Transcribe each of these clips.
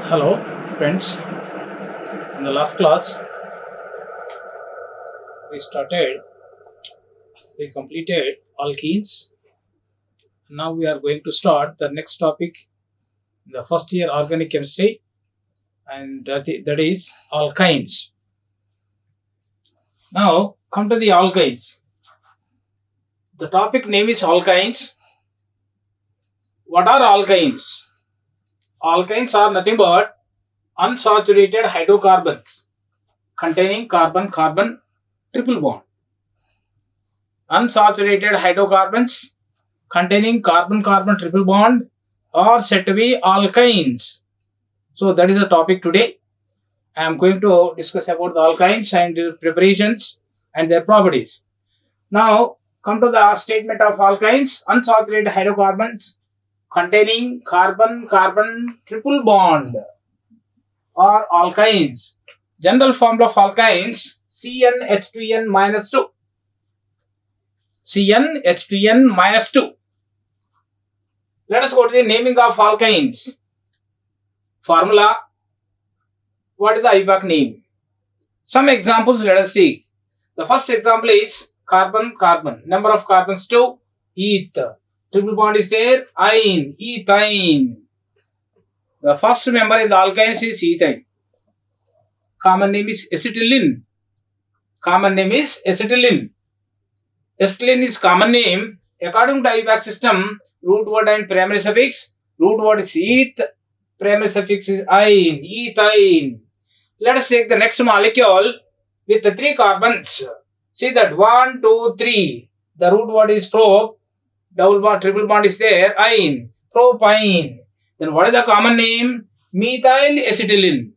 Hello, friends. In the last class, we started, we completed alkenes. Now we are going to start the next topic, the first year organic chemistry, and that is alkynes. Now, come to the alkynes. The topic name is alkynes. What are alkynes? Alkynes are nothing but unsaturated hydrocarbons containing carbon-carbon triple bond. Unsaturated hydrocarbons containing carbon-carbon triple bond are said to be alkynes. So that is the topic today. I am going to discuss about the alkynes and their preparations and their properties. Now come to the statement of alkynes. Unsaturated hydrocarbons containing carbon-carbon triple bond are alkynes. General formula of alkynes: CnH2n-2. CnH2n-2. Let us go to the naming of alkynes. Formula. What is the IUPAC name? Some examples let us see. The first example is carbon-carbon. Number of carbons 2, eth. Triple bond is there, ine, ethine. The first member in the alkynes is ethine. Common name is acetylene. Acetylene is common name. According to IUPAC system, root word and primary suffix. Root word is eth, primary suffix is ine, ethine. Let us take the next molecule with the 3 carbons. See that 1, 2, 3. The root word is prop. Double bond, triple bond is there. Ine, propine. Then what is the common name? Methyl acetylene.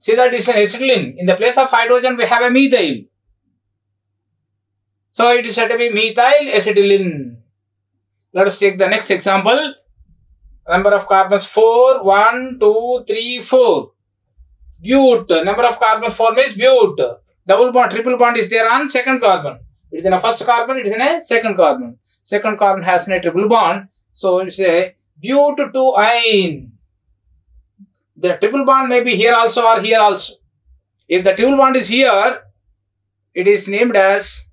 See that is an acetylene. In the place of hydrogen, we have a methyl. So it is said to be methyl acetylene. Let us take the next example. Number of carbons 4. 1, 2, 3, 4. Bute. Number of carbons formed is bute. Double bond, triple bond is there on second carbon. It is in a first carbon, it is in a second carbon. Second carbon has a triple bond. So it is a bute-2-ine. The triple bond may be here also or here also. If the triple bond is here, it is named as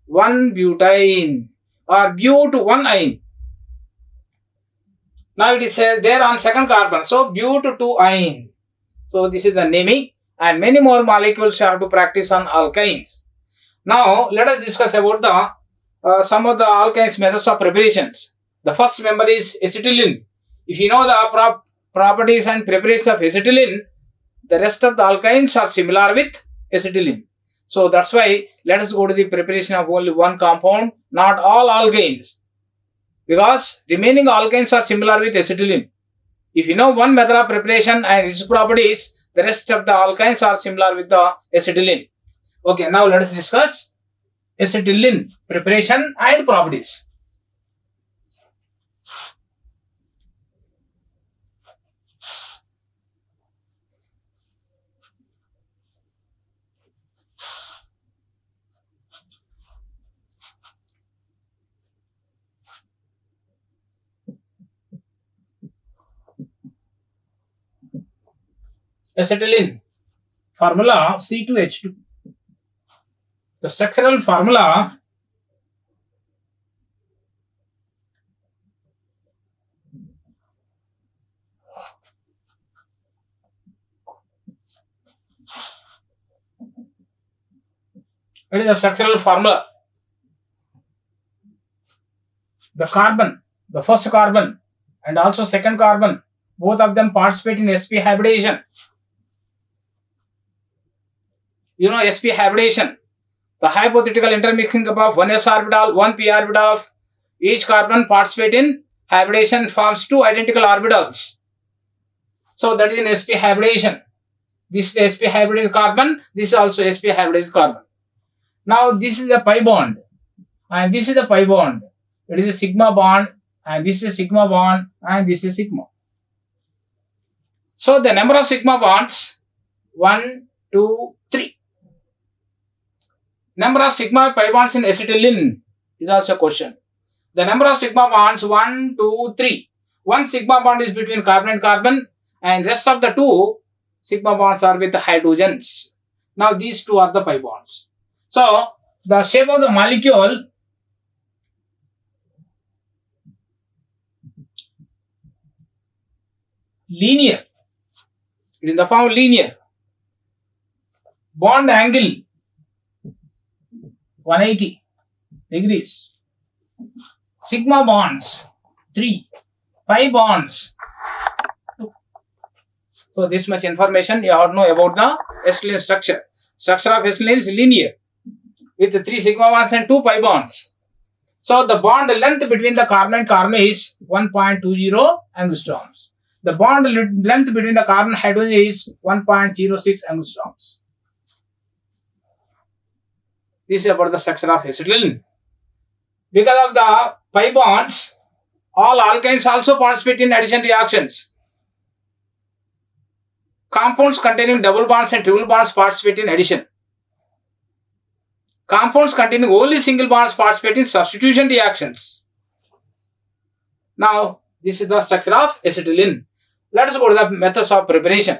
1-butene or bute-1-ine. Now it is there on second carbon. So bute-2-ine. So this is the naming, and many more molecules you have to practice on alkynes. Now let us discuss about the some of the alkynes methods of preparations. The first member is acetylene. If you know the properties and preparations of acetylene, the rest of the alkynes are similar with acetylene. So that's why let us go to the preparation of only one compound, not all alkynes, because remaining alkynes are similar with acetylene. If you know one method of preparation and its properties, the rest of the alkynes are similar with the acetylene. Okay, now let us discuss acetylene preparation and properties. Acetylene formula C2H2. The structural formula what is the structural formula? The carbon, the first carbon and also second carbon, both of them participate in sp hybridization. You know sp hybridization, the hypothetical intermixing of one s orbital, one p orbital of each carbon participate in hybridization, forms 2 identical orbitals. So that is in sp hybridization. This is the sp hybridized carbon, this is also sp hybridized carbon. Now this is the pi bond and this is the pi bond. It is a sigma bond and this is a sigma bond and this is sigma. So the number of sigma bonds 1, 2, 3. Number of sigma pi bonds in acetylene is also a question. The number of sigma bonds 1, 2, 3. One sigma bond is between carbon and carbon, and rest of the 2 sigma bonds are with hydrogens. Now these 2 are the pi bonds. So the shape of the molecule linear. It is in the form of linear. Bond angle 180 degrees. Sigma bonds 3. Pi bonds 2. So this much information you have to know about the acetylene structure. Structure of acetylene is linear with 3 sigma bonds and 2 pi bonds. So the bond length between the carbon and carbon is 1.20 angstroms. The bond length between the carbon and hydrogen is 1.06 angstroms. This is about the structure of acetylene. Because of the pi bonds, all alkynes also participate in addition reactions. Compounds containing double bonds and triple bonds participate in addition. Compounds containing only single bonds participate in substitution reactions. Now, this is the structure of acetylene. Let us go to the methods of preparation.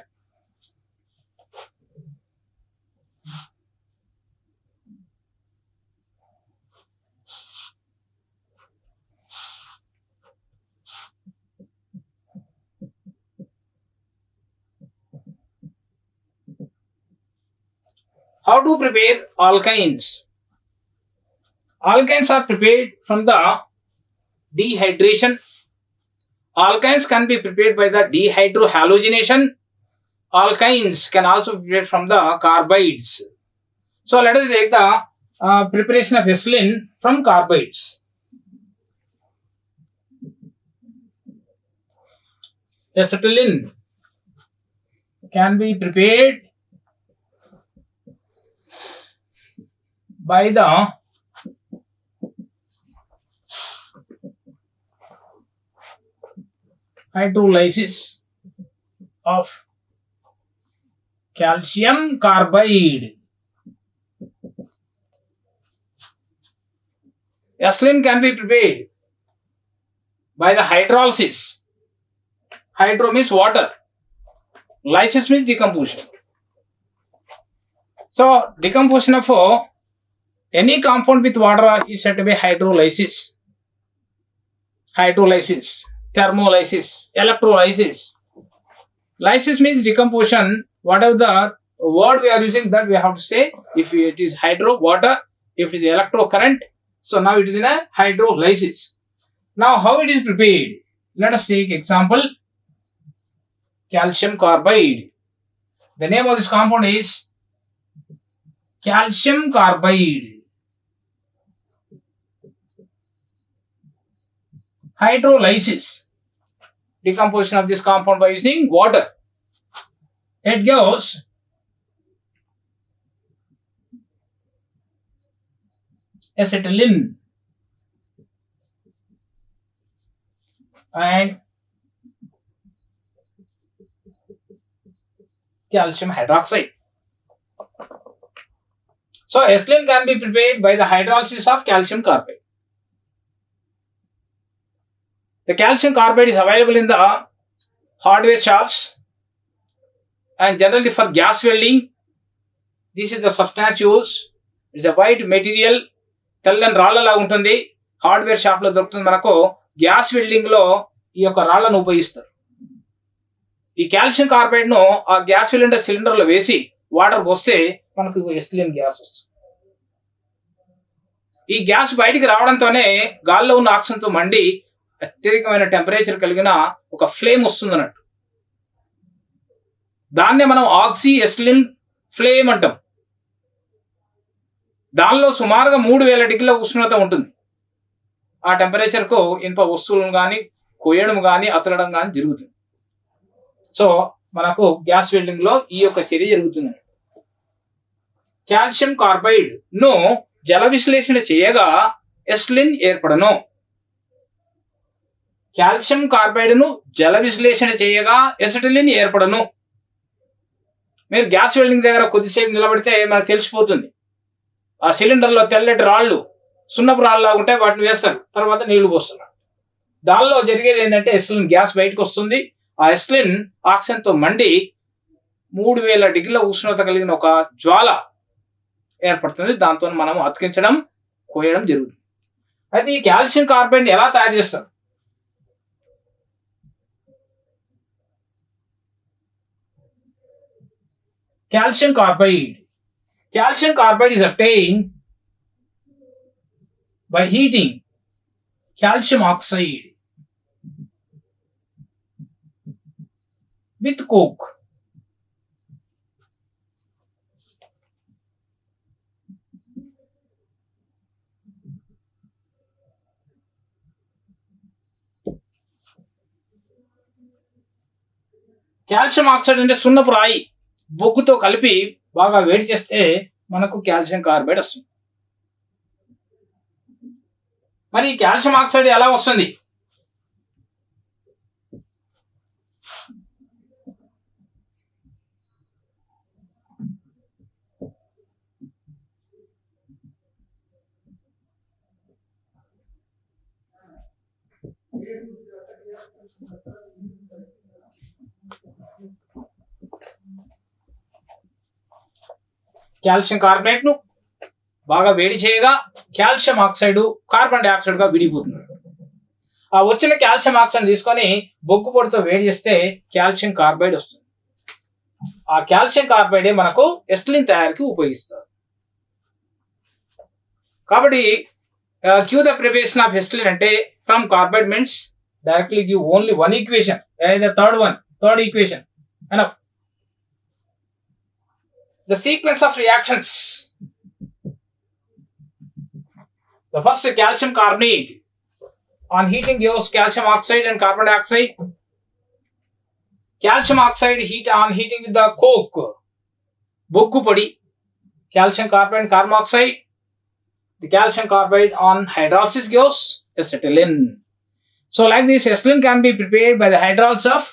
How to prepare alkynes? Alkynes are prepared from the dehydration. Alkynes can be prepared by the dehydrohalogenation. Alkynes can also be prepared from the carbides. So let us take the preparation of acetylene from carbides. Acetylene can be prepared by the hydrolysis of calcium carbide. Acetylene can be prepared by the hydrolysis. Hydro means water. Lysis means decomposition. So, decomposition of any compound with water is said to be hydrolysis. Hydrolysis, thermolysis, electrolysis. Lysis means decomposition. Whatever the word we are using, that we have to say. If it is hydro, water. If it is electro, current. So now it is in a hydrolysis. Now how it is prepared? Let us take example. Calcium carbide. The name of this compound is calcium carbide. Hydrolysis. Decomposition of this compound by using water. It gives acetylene and calcium hydroxide. So acetylene can be prepared by the hydrolysis of calcium carbide. The calcium carbide is available in the hardware shops and generally for gas welding. This is the substance used. It's a white material. తెల్లని రాళ్లలా ఉంటుంది. Hardware shop లో దొరుకుతుంది. మనకు gas welding లో ఈ యొక్క రాళ్లను ఉపయోగిస్తారు. ఈ కాల్షియం కార్బైడ్ ను ఆ గ్యాస్ సిలిండర్ లో వేసి వాటర్ పోస్తే మనకు ఎసిటిలిన్ గ్యాస్ వస్తుంది. ఈ గ్యాస్ బయటికి రావడంతోనే గాల్లో ఉన్న ఆక్సిజన్ తో మండి అత్యధికమైన టెంపరేచర్ కలిగిన ఒక ఫ్లేమ్ వస్తుంది అన్నట్టు. దాన్నే మనం ఆక్సీ ఎసిటిలిన్ ఫ్లేమ్ అంటాం. దానిలో సుమారుగా 3000 డిగ్రీల ఉష్ణోగ్రత ఉంటుంది. ఆ టెంపరేచర్కు ఇనుప వస్తువులను కానీ కొయ్యడం కానీ అతడడం కానీ జరుగుతుంది. సో మనకు గ్యాస్ వెల్డింగ్ లో ఈ యొక్క చర్య జరుగుతుంది. కాల్షియం కార్బైడ్ ను జల విశ్లేషణ చేయగా ఎసిటిలిన్ ఏర్పడను. కాల్షియం కార్బైడ్ ను జల విశ్లేషణ చేయగా ఎసిటిలిన్ ఏర్పడను. మీరు గ్యాస్ వెల్డింగ్ దగ్గర కొద్దిసేపు నిలబడితే మనకు తెలిసిపోతుంది. ఆ సిలిండర్లో తెల్లటి రాళ్ళు, సున్నపు రాళ్ళు లాగుంటే వాటిని వేస్తారు, తర్వాత నీళ్లు పోస్తున్నారు. దానిలో జరిగేది ఏంటంటే ఎస్టిలిన్ గ్యాస్ బయటకు వస్తుంది. ఆ ఎస్టిలిన్ ఆక్సిజన్ తో మండి 3000 డిగ్రీల ఉష్ణోగ్రత కలిగిన ఒక జ్వాల ఏర్పడుతుంది. దాంతో మనం అతికించడం, కోయడం జరుగుతుంది. అయితే ఈ కాల్షియం కార్బైడ్ ఎలా తయారు చేస్తారు? Calcium carbide. Calcium carbide is obtained by heating calcium oxide with coke. Calcium oxide అంటే సున్నపు రాయి బొగ్గుతో కలిపి బాగా వేడి చేస్తే మనకు కాల్షియం కార్బైడ్ వస్తుంది. మరి కాల్షియం ఆక్సైడ్ ఎలా వస్తుంది? కాల్షియం కార్బోనేట్ ను బాగా వేడి చేయగా కాల్షియం ఆక్సైడ్ కార్బన్ డైఆక్సైడ్ గా విడిపోతుంది. ఆ వచ్చిన కాల్షియం ఆక్సైడ్ తీసుకొని బొగ్గు పొడితో వేడి చేస్తే కాల్షియం కార్బైడ్ వస్తుంది. ఆ కాల్షియం కార్బైడే మనకు ఎస్టిలిన్ తయారీకి ఉపయోగిస్తారు. కాబట్టి క్యూ ద ప్రిపరేషన్ ఆఫ్ ఎస్టిలిన్ అంటే from carbide means directly give only one equation, third equation enough. The sequence of reactions. The first calcium carbonate on heating gives calcium oxide and carbon dioxide. Calcium oxide heat on heating with the coke, boggu podi, calcium carbide and carbon monoxide. The calcium carbide on hydrolysis gives acetylene. So like this, acetylene can be prepared by the hydrolysis of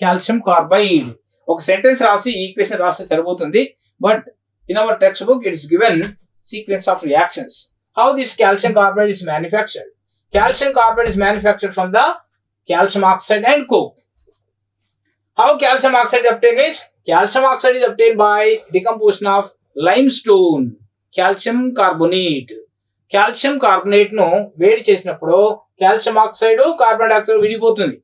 calcium carbide. ఒక sentence రాసి equation రాస్తే సరిపోతుంది. But in our text book it is given sequence of reactions. How this calcium carbide is manufactured? Calcium carbide is manufactured from the calcium oxide and coke. How calcium oxide is obtained is, calcium oxide is obtained by decomposition of limestone, calcium carbonate. Calcium carbonate ను వేడి చేసినప్పుడు calcium oxide carbon dioxide విడిపోతుంది.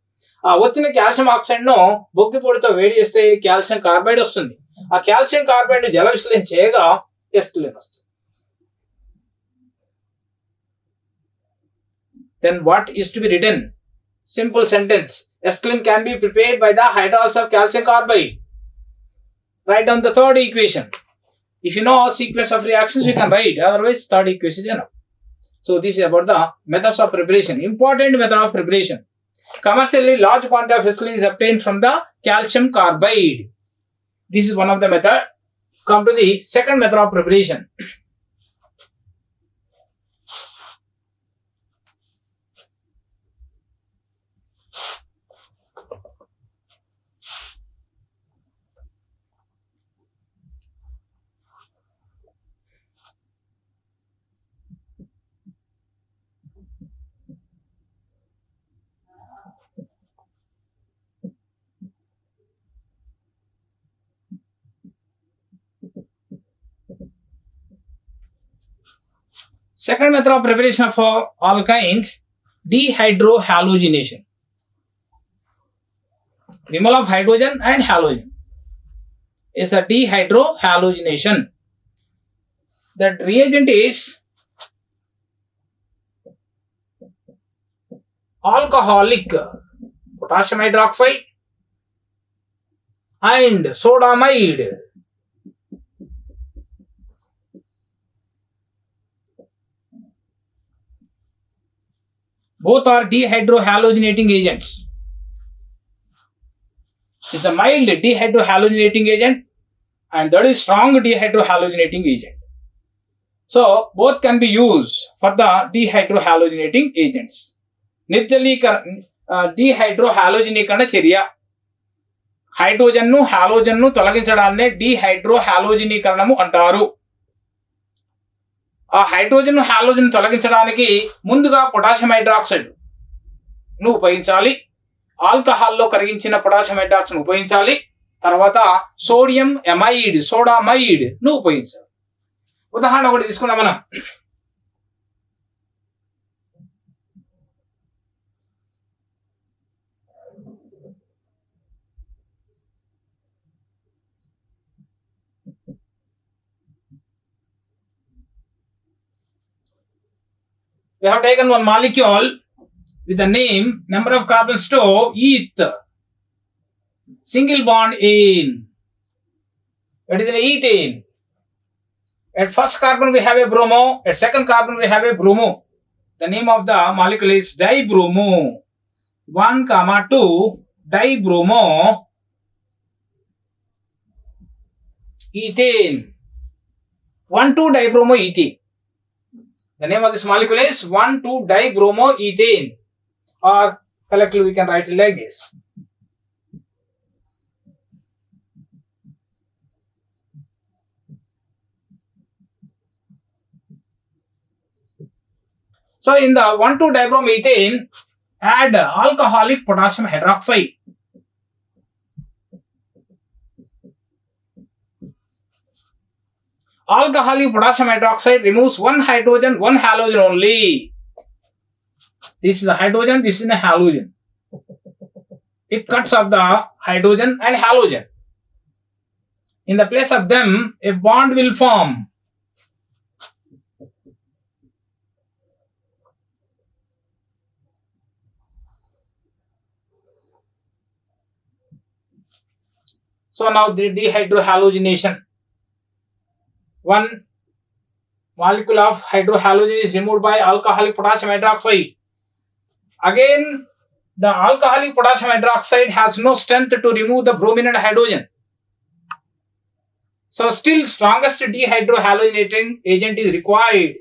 ఆ వచ్చిన calcium oxide ను బొగ్గు పొడితో వేడి చేస్తే కాల్షియం కార్బైడ్ వస్తుంది. ఆ కాల్షియం కార్బైడ్ ను జల విశ్లేషణ చేయగా ఎస్టిలిన్ వస్తుంది. Then what is to be written? Simple sentence. Acetylene can be prepared by the hydrolysis of calcium carbide. Write down the third equation. If you know sequence of reactions, you can write. Otherwise, third equation is enough. So this is about the methods of preparation. Important method of preparation. Commercially, large quantity of acetylene is obtained from the calcium carbide. This is one of the method. Come to the second method of preparation. Second method of preparation for alkynes, dehydrohalogenation. Removal of hydrogen and halogen is a dehydrohalogenation. That reagent is alcoholic potassium hydroxide and sodamide. Both are dehydrohalogenating agents. It's a mild dehydrohalogenating agent and that is strong dehydrohalogenating agent. So both can be used for the dehydrohalogenating agents. డీహైడ్రోహాలోజనీకరణ చర్య hydrogen ను halogen ను తొలగించడాన్నే డీహైడ్రోహాలోజనీకరణము అంటారు. ఆ hydrogen halogen తొలగించడానికి ముందుగా potassium hydroxide ను ఉపయోగించాలి. ఆల్కహాల్లో కరిగించిన పొటాషియం హైడ్రాక్సైడ్ ఉపయోగించాలి. తర్వాత సోడియం ఎమైడ్ సోడామైడ్ ను ఉపయోగించాలి. ఉదాహరణ ఒకటి తీసుకుందాం మనం. We have taken one molecule with the name, number of carbons to eth, single bond in. It is an ethane. At first carbon we have a bromo, at second carbon we have a bromo. The name of the molecule is dibromo. 1, 2 dibromo ethane. 1, 2 dibromo ethane. The name of this molecule is 1, 2 dibromo ethane, or collectively we can write it like this. So in the 1, 2 dibromo ethane, add alcoholic potassium hydroxide. Alcoholic potassium hydroxide removes one hydrogen, one halogen only. This is the hydrogen, this is the halogen. It cuts off the hydrogen and halogen. In the place of them, a bond will form. So now the dehydrohalogenation. One molecule of hydrohalogen is removed by alcoholic potassium hydroxide. Again, the alcoholic potassium hydroxide has no strength to remove the bromine and hydrogen. So still strongest dehydrohalogenating agent is required.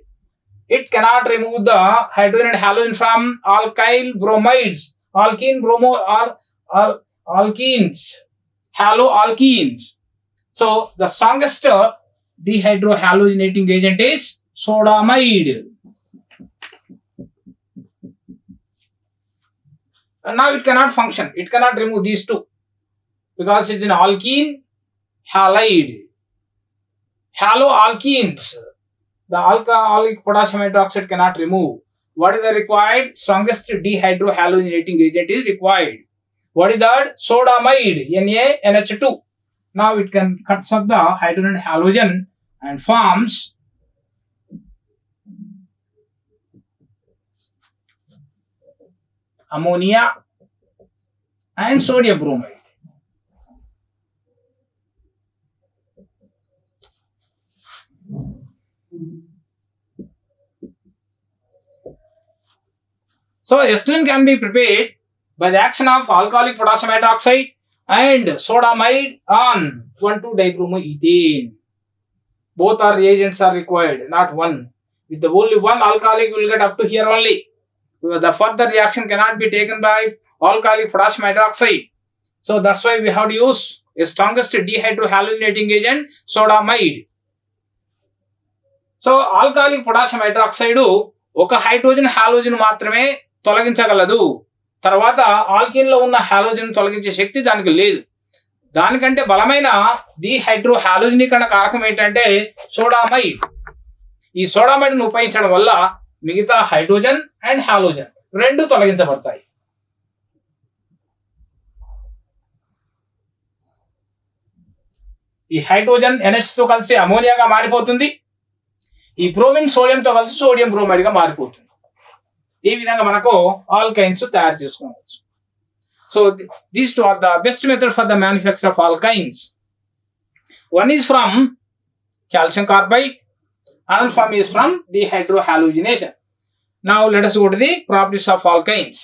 It cannot remove the hydrogen and halogen from alkyl bromides, alkene bromo or alkenes, haloalkenes. So the strongest dehydrohalogenating agent is sodamide. And now it cannot function. It cannot remove these two because it's an alkene halide. Haloalkenes, the alcoholic potassium hydroxide cannot remove. What is the required? Strongest dehydrohalogenating agent is required. What is that? Sodamide, NaNH2. Now it can cuts off the hydrogen and halogen and forms ammonia and sodium bromide. So ethylene can be prepared by the action of alcoholic potassium hydroxide and sodamide on 1, 2 dibromoethane. Both are reagents are required, not one. With the only one alcoholic, we will get up to here only. The further reaction cannot be taken by alcoholic potassium hydroxide. So that's why we have to use a strongest dehydrohalogenating agent, sodamide. So alcoholic potassium hydroxide ఒక hydrogen halogen మాత్రమే తొలగించగలదు. తర్వాత alkyne లో ఉన్న halogen తొలగించే శక్తి దానికి లేదు. దానికంటే బలమైన డిహైడ్రో హాలోజనీకరణ కారకం ఏంటంటే సోడామైడ్. ఈ సోడామైడ్ ను ఉపయోగించడం వల్ల మిగతా హైడ్రోజన్ అండ్ హాలోజన్ రెండు తొలగించబడతాయి. ఈ హైడ్రోజన్ NH తో కలిసి అమోనియాగా మారిపోతుంది. ఈ బ్రోమిన్ సోడియంతో కలిసి సోడియం బ్రోమైడ్ గా మారిపోతుంది. ఈ విధంగా మనకు ఆల్కైన్స్ తయారు చేసుకోవచ్చు. So these two are the best method for the manufacture of alkynes. One is from calcium carbide, another form is from dehydrohalogenation. Now let us go to the properties of alkynes.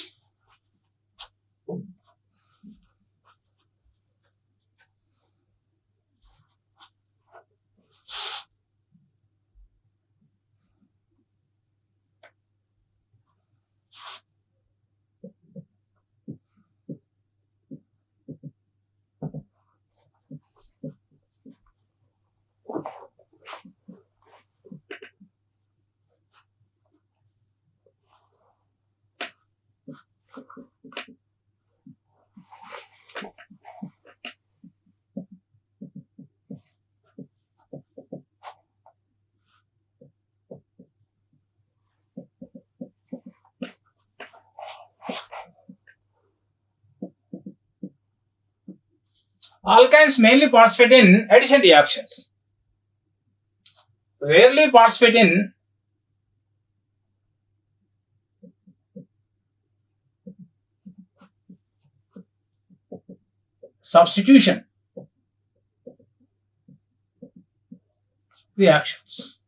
Alkynes mainly participate in addition reactions, rarely participate in substitution reactions.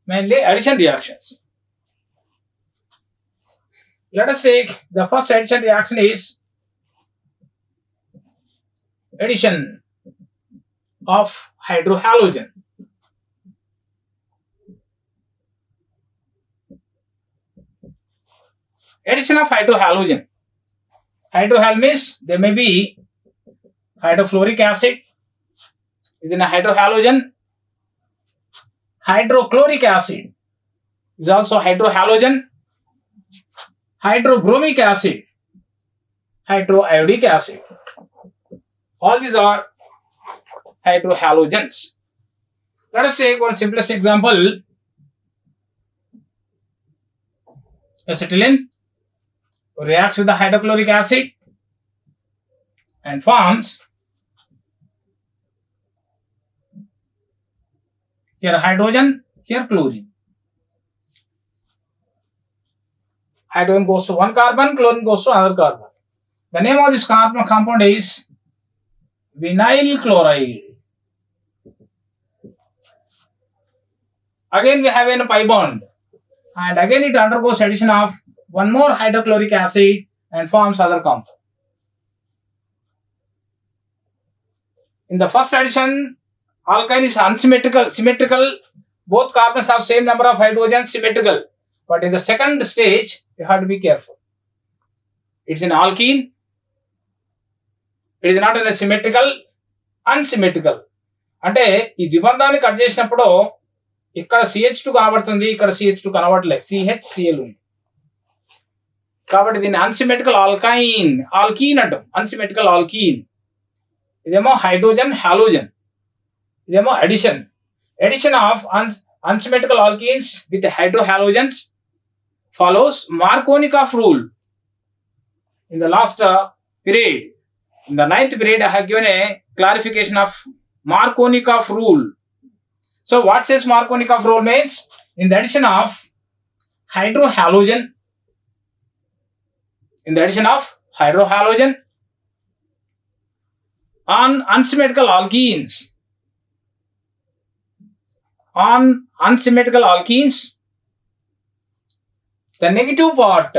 Mainly addition reactions. Let us take the first addition reaction is addition of hydrohalogen. Addition of hydrohalogen. Hydrohal means there may be hydrofluoric acid is in a hydrohalogen. Hydrochloric acid is also hydrohalogen. Hydrobromic acid, hydroiodic acid. All these are hydrohalogens. Let us take one simplest example. Acetylene reacts with the hydrochloric acid and forms here hydrogen, here chlorine. Hydrogen goes to one carbon, chlorine goes to another carbon. The name of this carbon compound is vinyl chloride. Again we have a pi bond, and again it undergoes addition of one more hydrochloric acid and forms other compound. In the first addition, alkyne is unsymmetrical, symmetrical. Both carbons have same number of hydrogens, symmetrical. But in the second stage, you have to be careful. It's an alkene. It is not in a symmetrical, unsymmetrical. అంటే ఈ ద్విబంధాన్ని cut చేసినప్పుడు ఇక్కడ CH2 కనబడుతుంది, ఇక్కడ CH2 కనబడలేదు, CHCl ఉంది. కాబట్టి దీన్ని అన్సిమెట్రికల్ ఆల్కైన్, ఆల్కీన్ అంటాం, అన్సిమెట్రికల్ ఆల్కీన్. ఇదేమో హైడ్రోజన్ హాలోజన్, ఇదేమో addition. Addition of unsymmetrical alkenes with hydrohalogens follows Markovnikov rule. In the last period, in the 9th period, I have given a clarification of Markovnikov rule. So what says Markovnikov rule means? In the addition of hydrohalogen, on unsymmetrical alkenes, the negative part,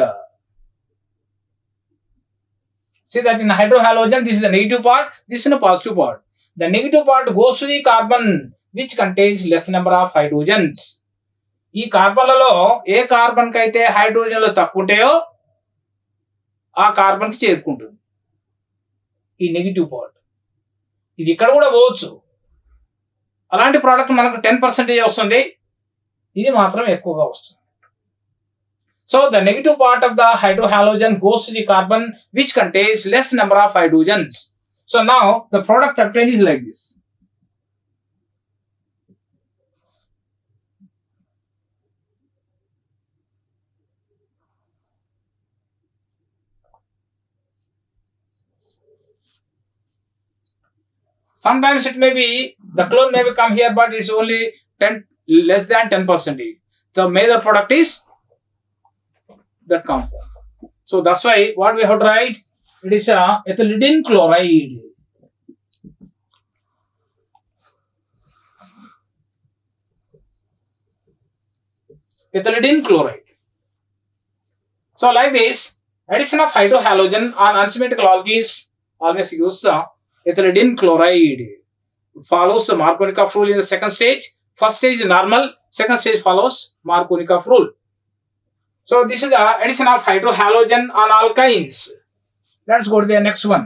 see that in hydrohalogen this is the negative part, this is the positive part. The negative part goes to the carbon which contains less number of hydrogens. ఈ కార్బన్లలో ఏ carbon కి అయితే హైడ్రోజన్లు తక్కువ ఉంటాయో ఆ carbon కి చేరుకుంటుంది ఈ negative part. ఇది ఇక్కడ కూడా పోవచ్చు. అలాంటి ప్రోడక్ట్ మనకు 10% వస్తుంది, ఇది మాత్రం ఎక్కువగా వస్తుంది. So the negative part of the hydrohalogen goes to the carbon which contains less number of hydrogens. So now the product obtained is like this. Sometimes it may be the clone may be come here, but it's only less than 10%. So major product is that compound. So that's why what we have to write, it is a ethylidene chloride. Ethylidene chloride. So like this, addition of hydrohalogen on unsymmetrical alkenes always use the ethylidene chloride. Follows the Markovnikov rule in the second stage. First stage is normal, second stage follows Markovnikov rule. So this is the addition of hydrohalogen on alkynes. Let's go to the next one.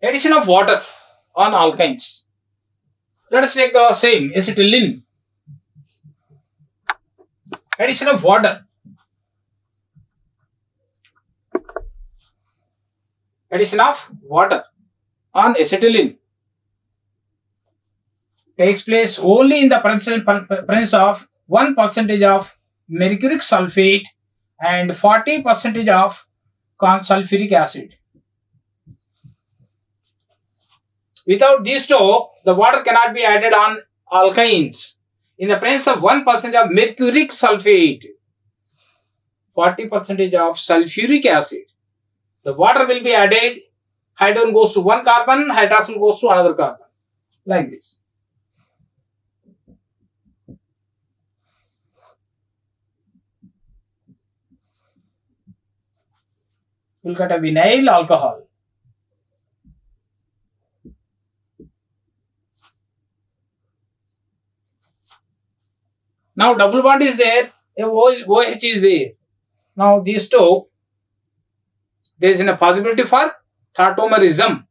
Addition of water on alkynes. Let us take the same acetylene. Addition of water. addition of water on acetylene takes place only in the presence of 1% of mercuric sulfate and 40% of sulfuric acid. Without these two, the water cannot be added on alkynes. In the presence of 1% of mercuric sulfate, 40% of sulfuric acid, the water will be added. Hydrogen goes to one carbon, hydroxyl goes to another carbon, like this. We'll get a vinyl alcohol. Now double bond is there, a OH is there. Now these two, there is a possibility for tautomerism.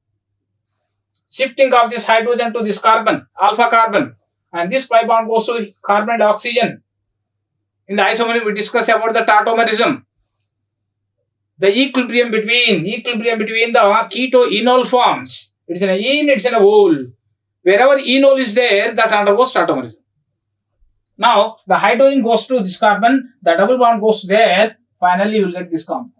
Shifting of this hydrogen to this carbon, alpha carbon, and this pi bond goes to carbon and oxygen. In the isomerism, we discuss about the tautomerism. The equilibrium between the keto-enol forms. It's in a ene, it's in a ol. Wherever enol is there, that undergoes tautomerism. Now, the hydrogen goes to this carbon, the double bond goes there, finally you will get this compound.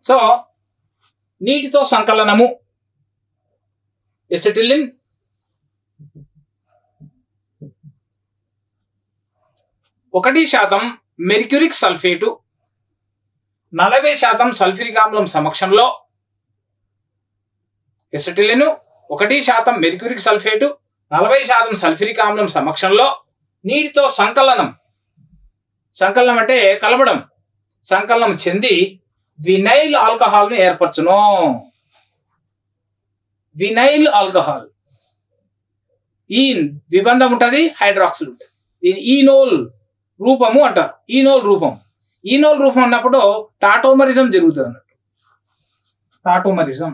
So నీటితో సంకలనము acetylene ఒకటి శాతం mercuric sulphate 40% sulphuric ఆమ్లం సమక్షంలో acetylene 1% mercuric sulphate 40% sulphuric ఆమ్లం సమక్షంలో నీటితో సంకలనం అంటే కలపడం సంకలనం చెంది వినైల్ ఆల్కహాల్ ను ఏర్పరచును. వినైల్ ఆల్కహాల్ ఈన్ ద్విబంధం ఉంటుంది, హైడ్రాక్సిల్ ఉంటుంది. దీని ఈనోల్ రూపము అంటారు. ఈనోల్ రూపం అన్నప్పుడు టాటోమరిజం జరుగుతుంది అన్నట్టు. టాటోమరిజం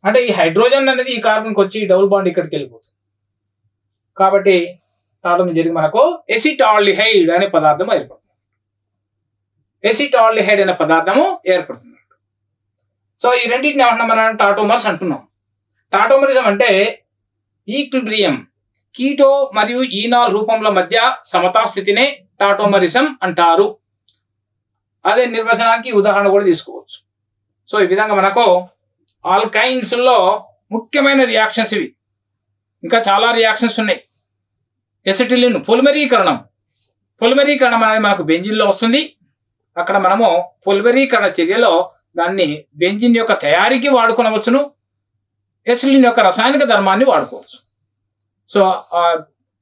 అంటే ఈ హైడ్రోజన్ అనేది ఈ కార్బన్కి వచ్చి డబుల్ బాండ్ ఇక్కడికి వెళ్ళిపోతుంది. కాబట్టి టాటోమర్ జరిగి మనకు ఎసిటాల్డిహైడ్ అనే పదార్థం ఏర్పడుతుంది. సో ఈ రెండింటిని ఏమంటున్నాం మనం? టాటోమర్స్ అంటున్నాం. టాటోమరిజం అంటే ఈక్విలిబ్రియం కీటో మరియు ఈనాల్ రూపంల మధ్య సమతా స్థితినే టాటోమరిజం అంటారు. అదే నిర్వచనానికి ఉదాహరణ కూడా తీసుకోవచ్చు. సో ఈ విధంగా మనకు ఆల్కైన్స్ లో ముఖ్యమైన రియాక్షన్స్ ఇవి. ఇంకా చాలా రియాక్షన్స్ ఉన్నాయి. ఎసిటిలిన్ పొలిమరీకరణం అనేది మనకు బెంజిన్లో వస్తుంది. అక్కడ మనము పొలిమరీకరణ చర్యలో దాన్ని బెంజిన్ యొక్క తయారీకి వాడుకోవచ్చును, ఎసిటిలిన్ యొక్క రసాయనిక ధర్మాన్ని వాడుకోవచ్చు. సో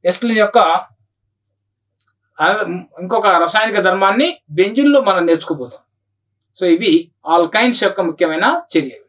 ఎసిటిలిన్ యొక్క ఇంకొక రసాయనిక ధర్మాన్ని బెంజిన్లో మనం నేర్చుకోబోతాం. సో ఇవి ఆల్కైన్స్ యొక్క ముఖ్యమైన చర్యలు.